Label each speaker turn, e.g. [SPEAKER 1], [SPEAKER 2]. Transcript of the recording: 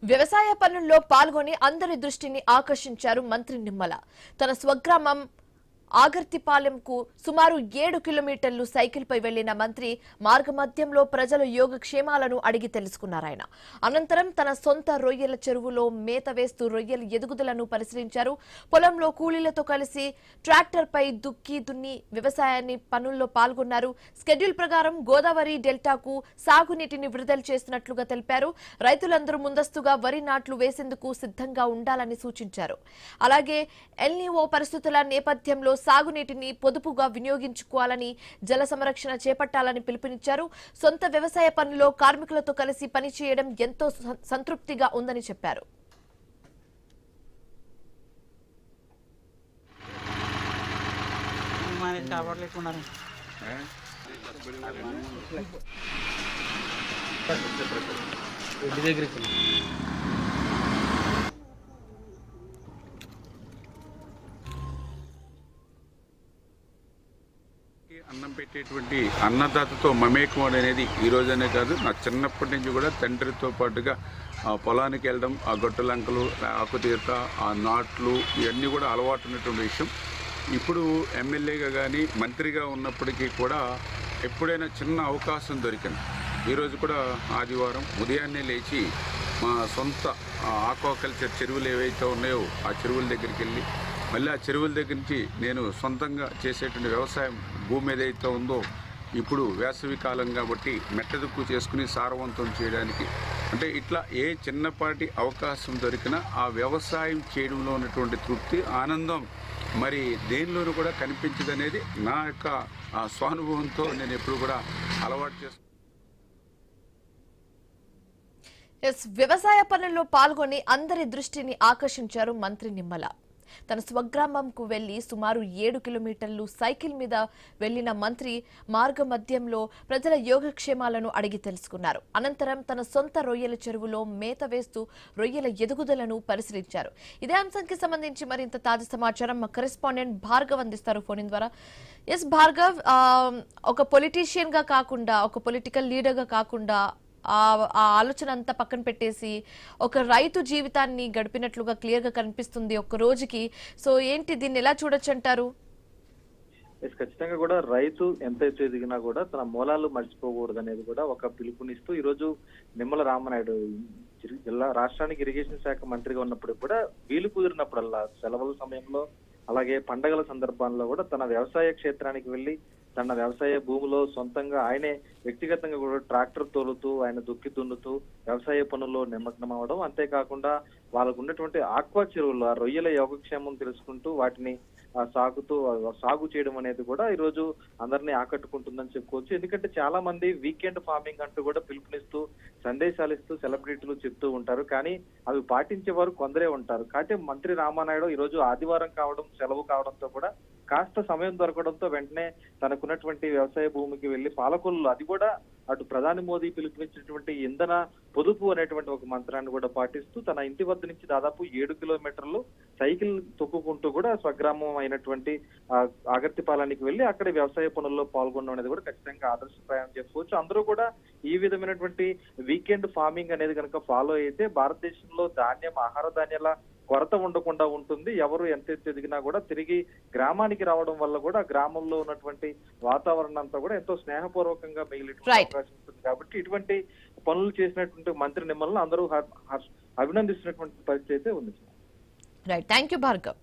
[SPEAKER 1] వ్యవసాయ పనుల్లో పాల్గొని అందరి దృష్టిని ఆకర్షించారు మంత్రి నిమ్మల. తన స్వగ్రామం ఆగర్తిపాలెంకు సుమారు 7 కిలోమీటర్లు సైకిల్పై వెళ్లిన మంత్రి మార్గమధ్యంలో ప్రజల యోగక్షేమాలను అడిగి తెలుసుకున్నారాయన. అనంతరం తన సొంత రొయ్యల చెరువులో మేత వేస్తూ రొయ్యల ఎదుగుదలను పరిశీలించారు. పొలంలో కూలీలతో కలిసి ట్రాక్టర్పై దున్ని వ్యవసాయాన్ని పనుల్లో పాల్గొన్నారు. స్కెడ్యూల్ ప్రకారం గోదావరి డెల్టాకు సాగునీటిని విడుదల చేస్తున్నట్లుగా తెలిపారు. రైతులందరూ ముందస్తుగా వరి నాట్లు వేసేందుకు సిద్ధంగా ఉండాలని సూచించారు. అలాగే ఎల్నిఓ పరిస్థితుల నేపథ్యంలో సాగునీటిని పొదుపుగా వినియోగించుకోవాలని, జల సంరక్షణ చేపట్టాలని పిలుపునిచ్చారు. సొంత వ్యవసాయ పనుల్లో కార్మికులతో కలిసి పనిచేయడం ఎంతో సంతృప్తిగా ఉందని చెప్పారు.
[SPEAKER 2] అన్నం పెట్టేటువంటి అన్నదాతతో మమేకం అనేది ఈ రోజనే కాదు, నా చిన్నప్పటి నుంచి కూడా తండ్రితో పాటుగా పొలానికి వెళ్ళడం, ఆ గొట్టలంకలు, ఆకుతీత, ఆ నాట్లు ఇవన్నీ కూడా అలవాటు ఉన్నటువంటి విషయం. ఇప్పుడు ఎమ్మెల్యేగా కానీ మంత్రిగా ఉన్నప్పటికీ కూడా ఎప్పుడైనా చిన్న అవకాశం దొరికింది. ఈరోజు కూడా ఆదివారం ఉదయాన్నే లేచి మా సొంత ఆక్వాకల్చర్ చెరువులు ఏవైతే ఉన్నాయో ఆ చెరువుల దగ్గరికి వెళ్ళి మళ్ళీ ఆ చెరువుల దగ్గర నుంచి నేను సొంతంగా చేసేటువంటి వ్యవసాయం భూమి ఏదైతే ఉందో ఇప్పుడు వేసవి కాలం కాబట్టి మెట్టదుక్కు చేసుకుని సారవంతం చేయడానికి, అంటే ఇట్లా ఏ చిన్నపాటి అవకాశం దొరికినా ఆ వ్యవసాయం చేయడంలో ఉన్నటువంటి తృప్తి, ఆనందం మరి దేనిలోనూ కూడా కనిపించదనేది నా యొక్క స్వానుభవంతో నేను ఎప్పుడు కూడా అలవాటు చేస్తాను.
[SPEAKER 1] వ్యవసాయ పనుల్లో పాల్గొని అందరి దృష్టిని ఆకర్షించారు మంత్రి నిమ్మల. తన స్వగ్రామంకు వెళ్లి సుమారు 7 కిలోమీటర్లు సైకిల్ మీద వెళ్లిన మంత్రి మార్గ మధ్యంలో ప్రజల యోగక్షేమాలను అడిగి తెలుసుకున్నారు. అనంతరం తన సొంత రొయ్యల చెరువులో మేత వేస్తూ రొయ్యల ఎదుగుదలను పరిశీలించారు. ఇదే అంశానికి సంబంధించి మరింత తాజా సమాచారం మా కరెస్పాండెంట్ భార్గవ్ అందిస్తారు ఫోన్ ద్వారా. ఎస్ భార్గవ్, ఒక పొలిటీషియన్ గా కాకుండా, ఒక పొలిటికల్ లీడర్ గా కాకుండా ఆ ఆలోచన అంతా పక్కన పెట్టేసి ఒక రైతు జీవితాన్ని గడిపినట్లుగా క్లియర్ గా కనిపిస్తుంది ఒక్క రోజుకి. సో ఏంటి, దీన్ని ఎలా చూడొచ్చు అంటారు?
[SPEAKER 3] ఖచ్చితంగా కూడా రైతు ఎంత ఎదిగినా కూడా తన మూలాలు మర్చిపోకూడదు అనేది కూడా ఒక పిలుపునిస్తూ ఈ రోజు నిమ్మల రామనాయుడు జిల్లా రాష్ట్రానికి ఇరిగేషన్ శాఖ మంత్రిగా ఉన్నప్పుడు కూడా వీలు కుదిరినప్పుడల్లా సెలవుల సమయంలో అలాగే పండగల సందర్భాల్లో కూడా తన వ్యవసాయ క్షేత్రానికి వెళ్లి తన వ్యవసాయ భూమిలో సొంతంగా ఆయనే వ్యక్తిగతంగా కూడా ట్రాక్టర్ తోలుతూ ఆయన దుక్కి దున్నుతూ వ్యవసాయ పనుల్లో నిమగ్నం అవడం, అంతేకాకుండా వాళ్ళకు ఉన్నటువంటి ఆక్వా చెరువుల్లో ఆ రొయ్యల యోగక్షేమం తెలుసుకుంటూ వాటిని సాగు చేయడం అనేది కూడా ఈ రోజు అందరినీ ఆకట్టుకుంటుందని చెప్పుకోవచ్చు. ఎందుకంటే చాలా మంది వీకెండ్ ఫార్మింగ్ అంటూ కూడా పిలుపునిస్తూ సందేశాలు ఇస్తూ సెలబ్రిటీలు చెప్తూ ఉంటారు, కానీ అవి పాటించే వారు కొందరే ఉంటారు. కాబట్టి మంత్రి రామానాయుడు ఈ రోజు ఆదివారం కావడం, సెలవు కావడంతో కూడా కాస్త సమయం దొరకడంతో వెంటనే తనకున్నటువంటి వ్యవసాయ భూమికి వెళ్లి పాలకొల్లు, అది కూడా అటు ప్రధాని మోదీ పిలుపునిచ్చినటువంటి ఇంధన పొదుపు అనేటువంటి ఒక మంత్రాన్ని కూడా పాటిస్తూ తన ఇంటి వద్ద నుంచి దాదాపు 7 కిలోమీటర్లు సైకిల్ తొక్కుకుంటూ కూడా స్వగ్రామం అయినటువంటి ఆగర్తిపాలెంకి వెళ్లి అక్కడ వ్యవసాయ పనుల్లో పాల్గొనడం అనేది కూడా ఖచ్చితంగా ఆదర్శప్రాయం చేసుకోవచ్చు. అందరూ కూడా ఈ విధమైనటువంటి వీకెండ్ ఫార్మింగ్ అనేది కనుక ఫాలో అయితే భారతదేశంలో ధాన్యం, ఆహార ధాన్యాల కొరత ఉండకుండా ఉంటుంది. ఎవరు ఎంత ఎదిగినా కూడా తిరిగి గ్రామానికి రావడం వల్ల కూడా గ్రామంలో ఉన్నటువంటి వాతావరణం అంతా కూడా ఎంతో స్నేహపూర్వకంగా మిగిలినటువంటి అవకాశం ఉంటుంది. కాబట్టి ఇటువంటి పనులు చేసినటువంటి మంత్రి నిమ్మలను అందరూ అభినందిస్తున్నటువంటి పరిస్థితి అయితే ఉంది.
[SPEAKER 1] Right, thank you Bhargav.